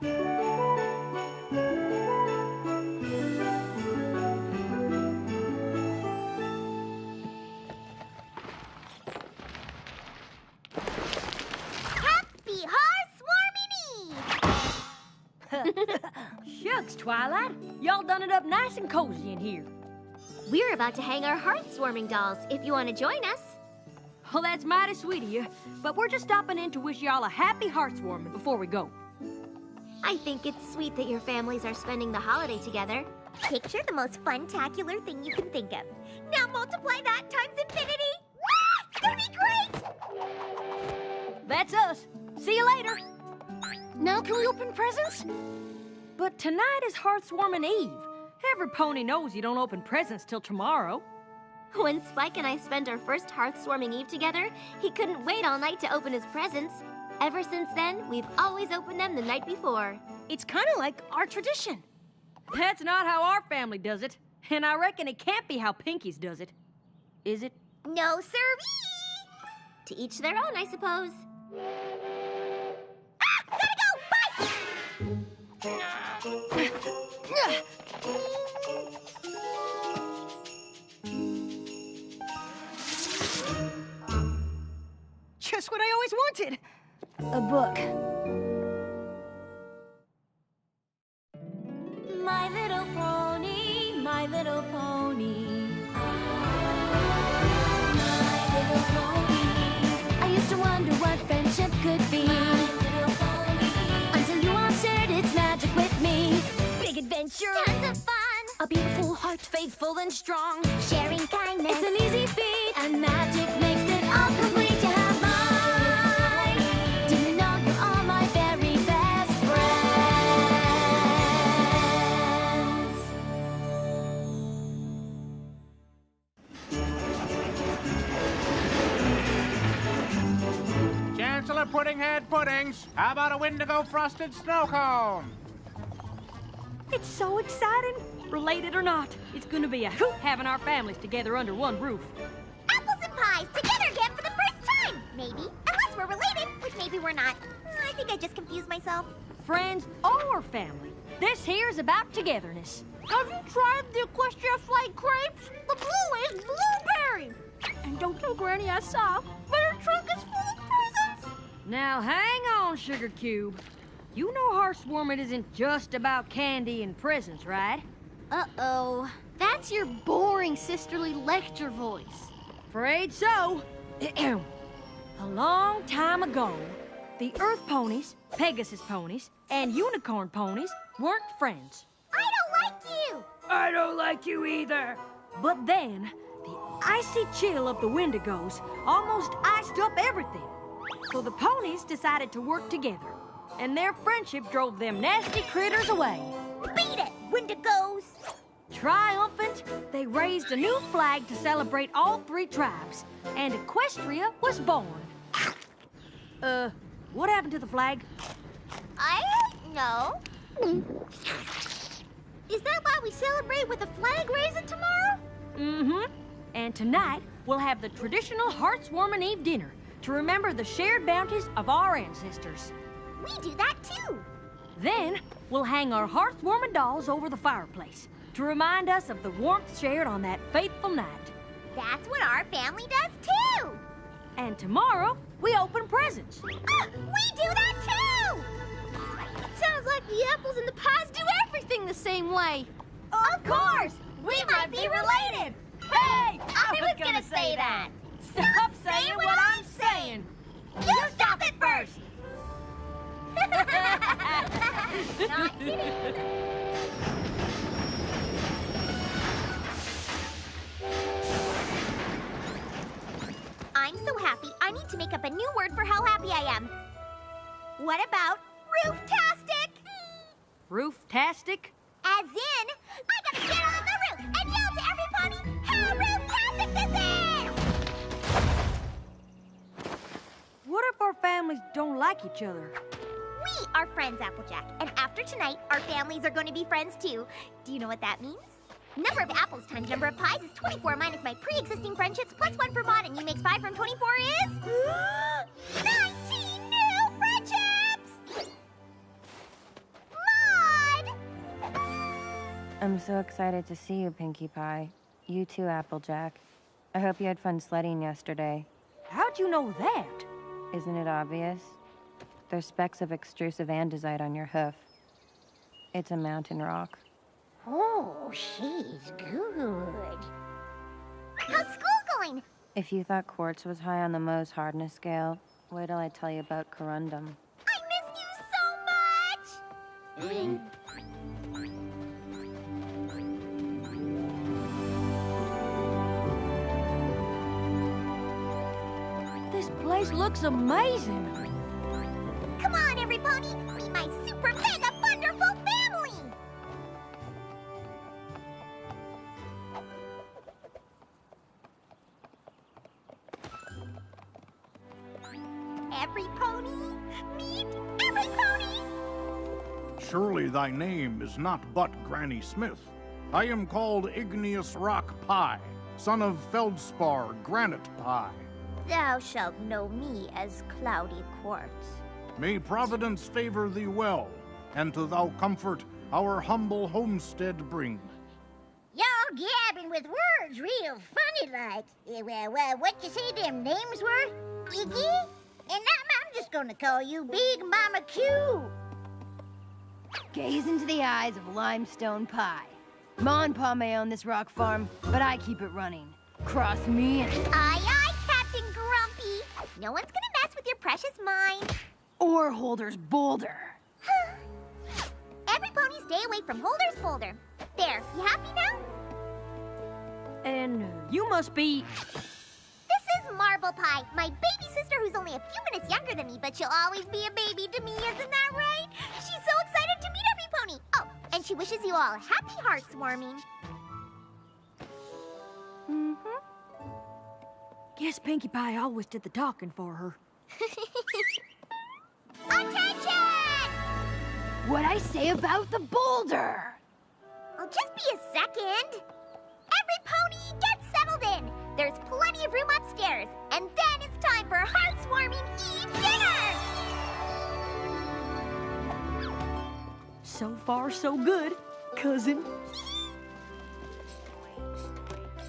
Happy Hearthswarming Eve! Shucks, Twilight. Y'all done it up nice and cozy in here. We're about to hang our Hearthswarming dolls, if you want to join us. Well, that's mighty sweet of you, but we're just stopping in to wish y'all a happy Hearthswarming before we go. I think it's sweet that your families are spending the holiday together. Picture the most fun-tacular thing you can think of. Now multiply that times infinity. Ah, it's gonna be great! That's us. See you later. Now can we open presents? But tonight is Hearthswarming Eve. Every pony knows you don't open presents till tomorrow. When Spike and I spent our first Hearthswarming Eve together, he couldn't wait all night to open his presents. Ever since then, we've always opened them the night before. It's kind of like our tradition. That's not how our family does it. And I reckon it can't be how Pinky's does it. Is it? No siree! To each their own, I suppose. Ah! Gotta go! Bye! Just what I always wanted. A book. My little pony, my little pony. My little pony. I used to wonder what friendship could be. My little pony. Until you all shared its magic with me. Big adventure. Tons of fun. A beautiful heart, faithful and strong. Sharing kindness. It's an easy feat. And magic makes it all complete to have mine. Do you know you're all my very best friends? Chancellor Puddinghead Puddings, how about a Wendigo frosted snow cone? It's so exciting. Related or not, it's gonna be a hoot having our families together under one roof. Apples and pies together again for the first time. Maybe. Unless we're related, which maybe we're not. I think I just confused myself. Friends or family. This here's about togetherness. Have you tried the Equestria Flight crepes? The blue is blueberry. And don't tell Granny I saw, but her trunk is full of presents. Now hang on, Sugar Cube. You know Hearthswarming isn't just about candy and presents, right? Uh-oh. That's your boring sisterly lecture voice. Afraid so. A long time ago, the Earth ponies, Pegasus ponies, and Unicorn ponies weren't friends. I don't like you! I don't like you either. But then, the icy chill of the Wendigos almost iced up everything. So the ponies decided to work together, and their friendship drove them nasty critters away. Beat it, Wendigos! Triumphant, they raised a new flag to celebrate all three tribes, and Equestria was born. What happened to the flag? I don't know. Is that why we celebrate with a flag raising tomorrow? Mm-hmm. And tonight, we'll have the traditional Hearthswarming Eve dinner to remember the shared bounties of our ancestors. We do that too. Then, we'll hang our Hearthswarming dolls over the fireplace to remind us of the warmth shared on that fateful night. That's what our family does too. And tomorrow, we open presents. We do that too! Sounds like the apples and the pies do everything the same way. Of course! We might be related! Hey! I was gonna say that! Stop saying what I'm saying! You stop it first! Not kidding. I'm so happy, I need to make up a new word for how happy I am. What about rooftastic? Rooftastic? As in, I gotta get on the roof and yell to every pony how rooftastic this is! What if our families don't like each other? We are friends, Applejack, and after tonight, our families are going to be friends too. Do you know what that means? Number of apples times number of pies is 24 minus my pre-existing friendships plus 1 for Maud, and you makes 5 from 24 is... 19 new friendships! I'm so excited to see you, Pinkie Pie. You too, Applejack. I hope you had fun sledding yesterday. How'd you know that? Isn't it obvious? There's specks of extrusive andesite on your hoof. It's a mountain rock. Oh, she's good. How's school going? If you thought quartz was high on the Mohs hardness scale, wait till I tell you about corundum. I miss you so much! This place looks amazing. Come on, every pony! Meet my super mega wonderful family! Every pony! Meet every pony! Surely thy name is not but Granny Smith. I am called Igneous Rock Pie, son of Feldspar Granite Pie. Thou shalt know me as Cloudy Quartz. May Providence favor thee well, and to thou comfort our humble homestead bring. Y'all gabbing with words real funny like. What you say them names were? Iggy? And I'm just gonna call you Big Mama Q. Gaze into the eyes of Limestone Pie. Ma and Pa may own this rock farm, but I keep it running. Cross me and... Aye, aye, Captain Grumpy. No one's gonna mess with your precious mind. Or Holder's Boulder. Every pony stay away from Holder's Boulder. There, you happy now? And you must be... This is Marble Pie, my baby sister who's only a few minutes younger than me, but she'll always be a baby to me, isn't that right? She's so excited to meet every pony. Oh, and she wishes you all happy heartswarming. Guess Pinkie Pie always did the talking for her. Attention! What'd I say about the boulder? Oh, just be a second. Every pony gets settled in. There's plenty of room upstairs. And then it's time for heartswarming Eve dinner! So far, so good, cousin.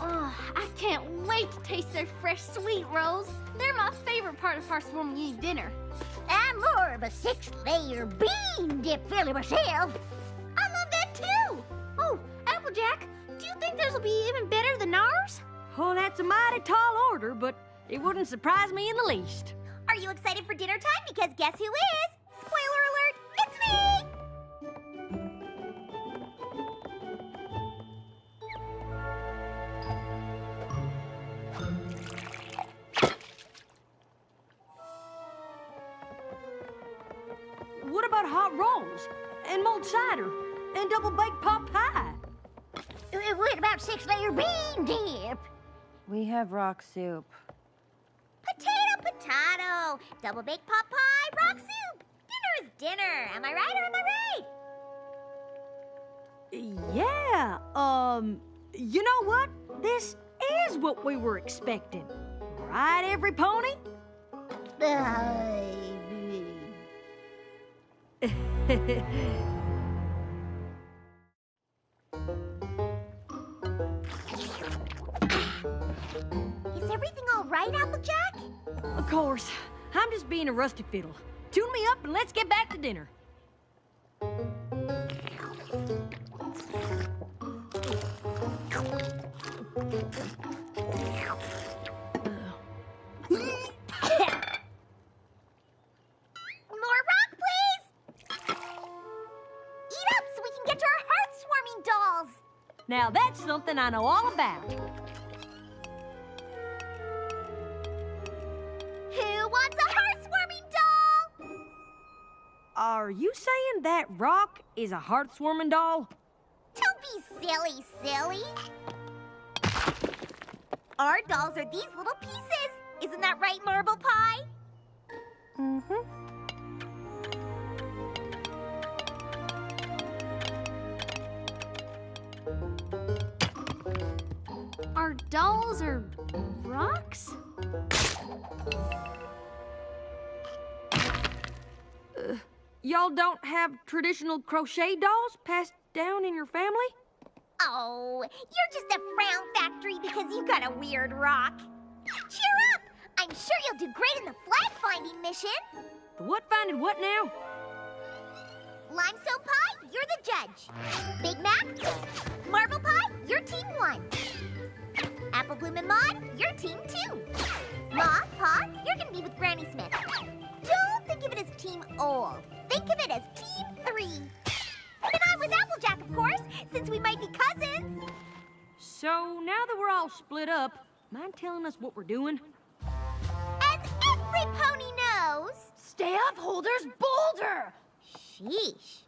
Oh, I can't wait to taste their fresh sweet rolls. They're my favorite part of Hearthwarming Eve dinner. I'm more of a 6-layer bean dip filler myself. I love that too. Oh, Applejack, do you think theirs will be even better than ours? Oh, that's a mighty tall order, but it wouldn't surprise me in the least. Are you excited for dinner time? Because guess who is? Spoiler alert, it's me! What about hot rolls, and mulled cider, and double-baked pot pie? What about 6-layer bean dip? We have rock soup. Potato! Double-baked pot pie, rock soup! Dinner is dinner. Am I right or am I right? Yeah, you know what? This is what we were expecting. Right, every pony? Is everything all right, Applejack? Of course. I'm just being a rusty fiddle. Tune me up and let's get back to dinner. More rock, please! Eat up so we can get to our heartswarming dolls! Now that's something I know all about. Who wants a heartswarming doll? Are you saying that rock is a heartswarming doll? Don't be silly, silly. Our dolls are these little pieces. Isn't that right, Marble Pie? Mm-hmm. Our dolls are rocks? Y'all don't have traditional crochet dolls passed down in your family? Oh, you're just a frown factory because you got a weird rock. Cheer up! I'm sure you'll do great in the flag-finding mission. The what finding what now? Limestone Pie, you're the judge. Big Mac, Marble Pie, you're team 1. Apple Bloom and Maud, you're team 2. Ma, Pa, you're gonna be with Granny Smith. Don't think of it as Team Old. Think of it as Team 3. And I'm with Applejack, of course, since we might be cousins. So now that we're all split up, mind telling us what we're doing? As every pony knows. Stay up, Holders Boulder! Sheesh.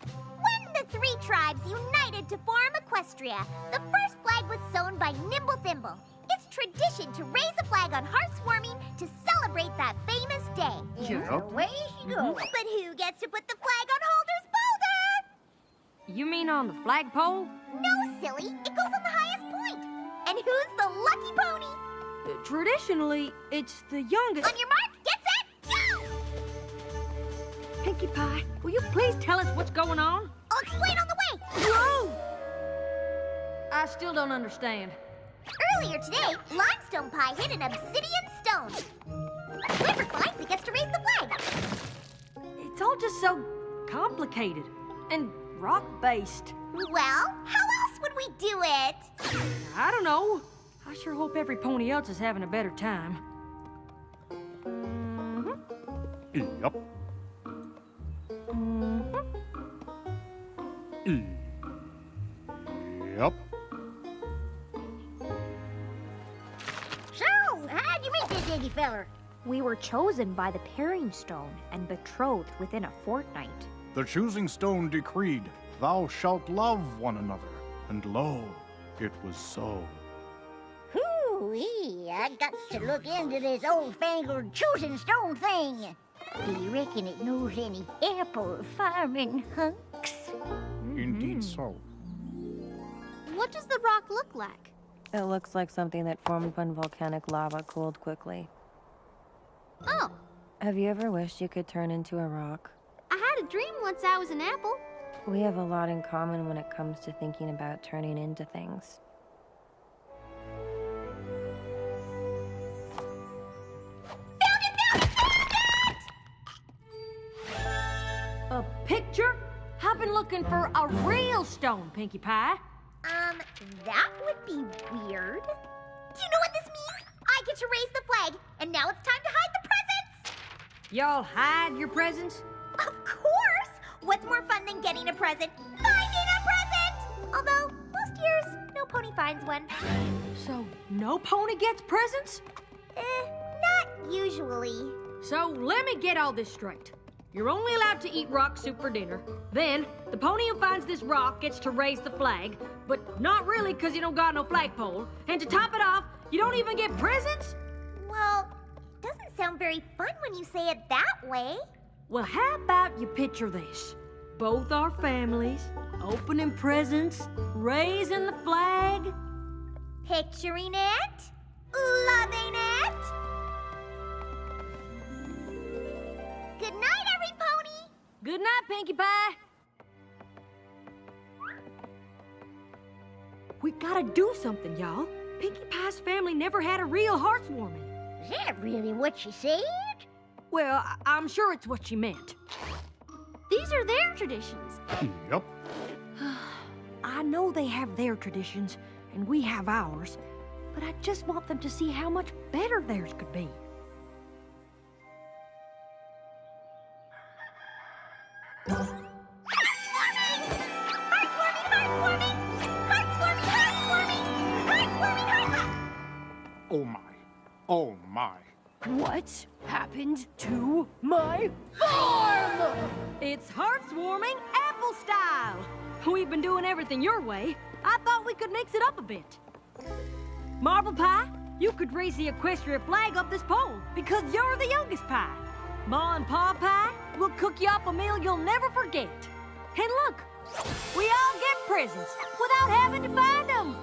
When the 3 tribes united to form Equestria, the first flag was sewn by Nimble Thimble. It's tradition to raise a flag on Hearthswarming to celebrate that famous day. Yep. Way she goes. But who gets to put the flag on Holders Boulder? You mean on the flagpole? No, silly. It goes on the highest point. And who's the lucky pony? Traditionally, it's the youngest. On your mark, get set, go! Pinkie Pie, will you please tell us what's going on? I'll explain on the way. Whoa! I still don't understand. Earlier today, Limestone Pie hit an obsidian stone. Whoever finds it gets to raise the flag. It's all just so complicated and rock-based. Well, how else would we do it? I don't know. I sure hope every pony else is having a better time. Yep. Yep. So, how'd you meet this Iggy feller? We were chosen by the pairing stone and betrothed within a fortnight. The choosing stone decreed, "Thou shalt love one another." And lo, it was so. Hoo-wee, I got to look into this old-fangled choosing stone thing. Do you reckon it knows any apple farming hunks? Indeed so. What does the rock look like? It looks like something that formed when volcanic lava cooled quickly. Oh, Have you ever wished you could turn into a rock? I had a dream once I was an apple. We have a lot in common when it comes to thinking about turning into things. A picture? I've been looking for a real stone, Pinkie Pie. That would be weird. Do you know what this means? I get to raise the flag, and now it's time to hide the presents! Y'all hide your presents? Of course! What's more fun than getting a present? Finding a present! Although, most years, no pony finds one. So no pony gets presents? Not usually. So let me get all this straight. You're only allowed to eat rock soup for dinner. Then, the pony who finds this rock gets to raise the flag, but not really because you don't got no flagpole. And to top it off, you don't even get presents? Well, doesn't sound very fun when you say it that way. Well, how about you picture this? Both our families, opening presents, raising the flag. Picturing it, loving it. Good night, every pony. Good night, Pinkie Pie. We gotta do something, y'all. Pinkie Pie's family never had a real heartwarming. Is that really what she said? Well, I'm sure it's what she meant. These are their traditions. Yep. I know they have their traditions, and we have ours, but I just want them to see how much better theirs could be. Oh my. Oh my. What happened to my farm? It's heartwarming apple style. We've been doing everything your way. I thought we could mix it up a bit. Marble Pie, you could raise the Equestria flag up this pole because you're the youngest pie. Ma and Pa Pie will cook you up a meal you'll never forget. And look, we all get presents without having to find them.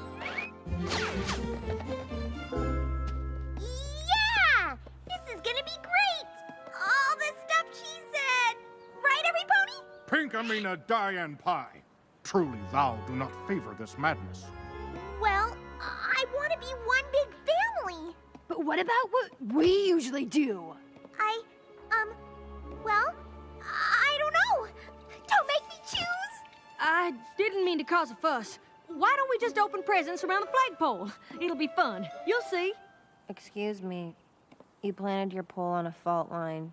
Yeah! This is gonna be great! All the stuff she said! Right, every pony? Pinkamena Diane Pie. Truly, thou do not favor this madness. Well, I want to be one big family. But what about what we usually do? Well, I don't know. Don't make me choose. I didn't mean to cause a fuss. Why don't we just open presents around the flagpole? It'll be fun. You'll see. Excuse me. You planted your pole on a fault line.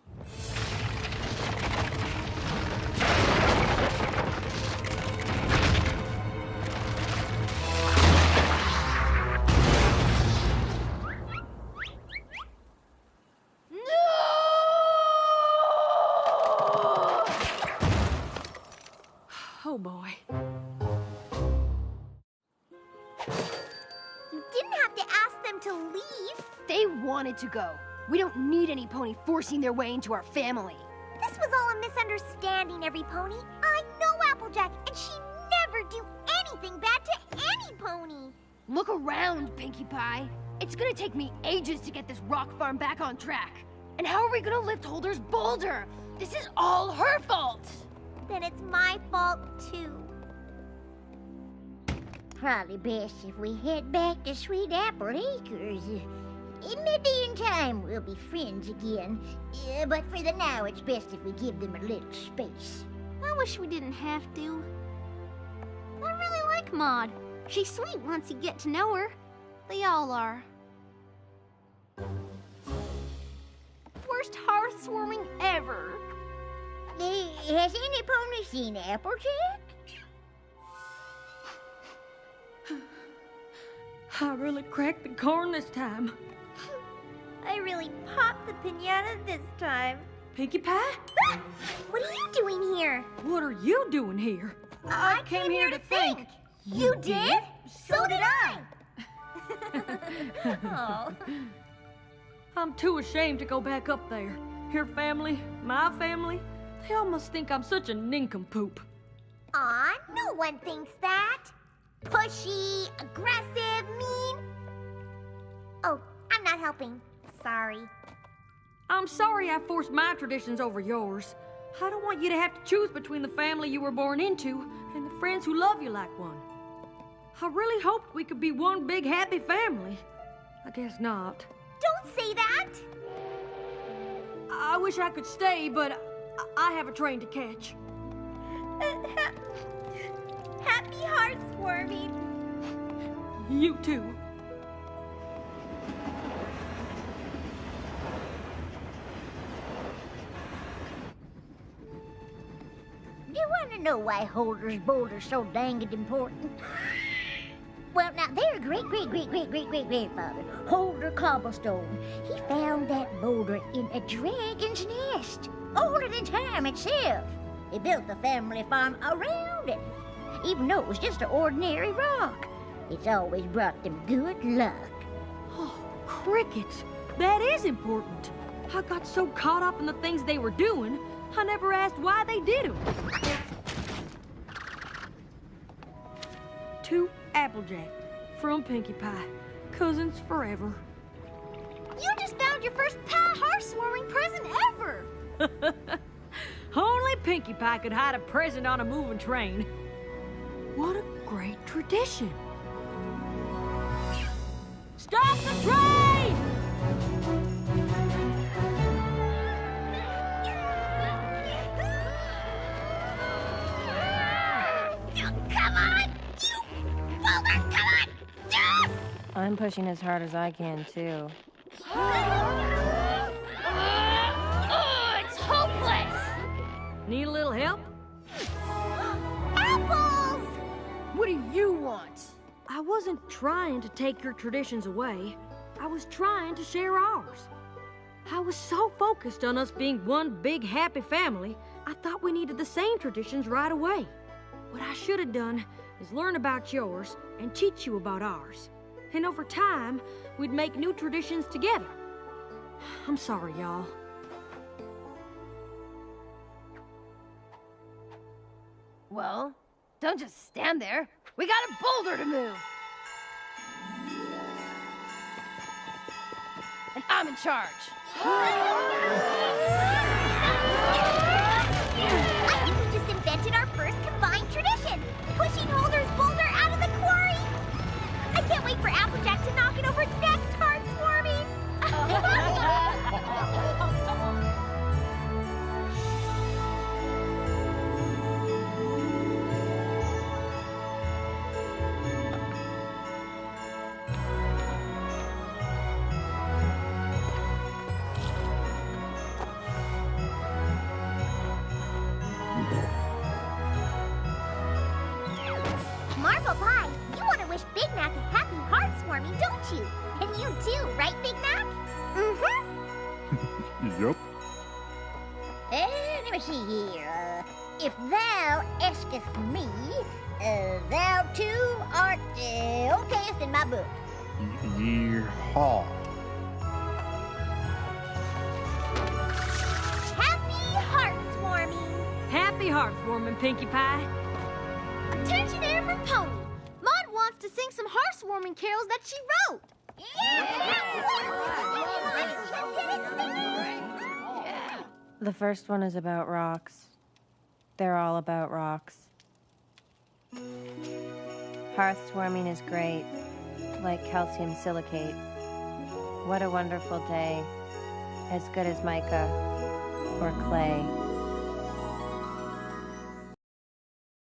Oh, boy. You didn't have to ask them to leave. They wanted to go. We don't need any pony forcing their way into our family. This was all a misunderstanding, every pony. I know Applejack, and she never do anything bad to any pony. Look around, Pinkie Pie. It's gonna take me ages to get this rock farm back on track. And how are we gonna lift Holder's boulder? This is all her fault. Then it's my fault, too. Probably best if we head back to Sweet Apple Acres. Maybe in time we'll be friends again. But for the now, it's best if we give them a little space. I wish we didn't have to. I really like Maud. She's sweet once you get to know her. They all are. Worst hearth-warming ever. Has any pony seen Applejack? I really cracked the corn this time. I really popped the piñata this time. Pinkie Pie? What are you doing here? What are you doing here? I came here to think. You did? So did I. Oh. I'm too ashamed to go back up there. Your family, my family, they all must think I'm such a nincompoop. Aw, no one thinks that. Pushy, aggressive, mean. Oh, I'm not helping. Sorry. I'm sorry I forced my traditions over yours. I don't want you to have to choose between the family you were born into and the friends who love you like one. I really hoped we could be one big happy family. I guess not. Don't say that. I wish I could stay, but I have a train to catch. Happy hearts-warming. You too. Do you want to know why Holder's boulder's so danged important? Well, now, their great-great-great-great-great-great-grandfather, Holder Cobblestone, he found that boulder in a dragon's nest, older than time itself. He built the family farm around it, even though it was just an ordinary rock. It's always brought them good luck. Oh, crickets. That is important. I got so caught up in the things they were doing, I never asked why they did them. To Applejack from Pinkie Pie. Cousins forever. You just found your first hearts-warming present ever. Only Pinkie Pie could hide a present on a moving train. What a great tradition. Stop the train! Come on! You Boulder, come on! Yes! I'm pushing as hard as I can, too. It's hopeless! Need a little help? Apples! What do you want? I wasn't trying to take your traditions away. I was trying to share ours. I was so focused on us being one big happy family, I thought we needed the same traditions right away. What I should have done is learn about yours and teach you about ours. And over time, we'd make new traditions together. I'm sorry, y'all. Well, don't just stand there. We got a boulder to move. And I'm in charge. I think we just invented our first combined tradition. Push Marble Pie, you want to wish Big Mac a happy heartswarming, don't you? And you too, right, Big Mac? Mm-hmm. Yep. Let me see here. If thou askest me, thou too art okayest in my book. Yeehaw. Happy heartswarming. Happy heartwarming, Pinkie Pie. Attention, every pony. Maud wants to sing some heartwarming carols that she wrote. The first one is about rocks. They're all about rocks. Hearthwarming is great, like calcium silicate. What a wonderful day, as good as mica or clay.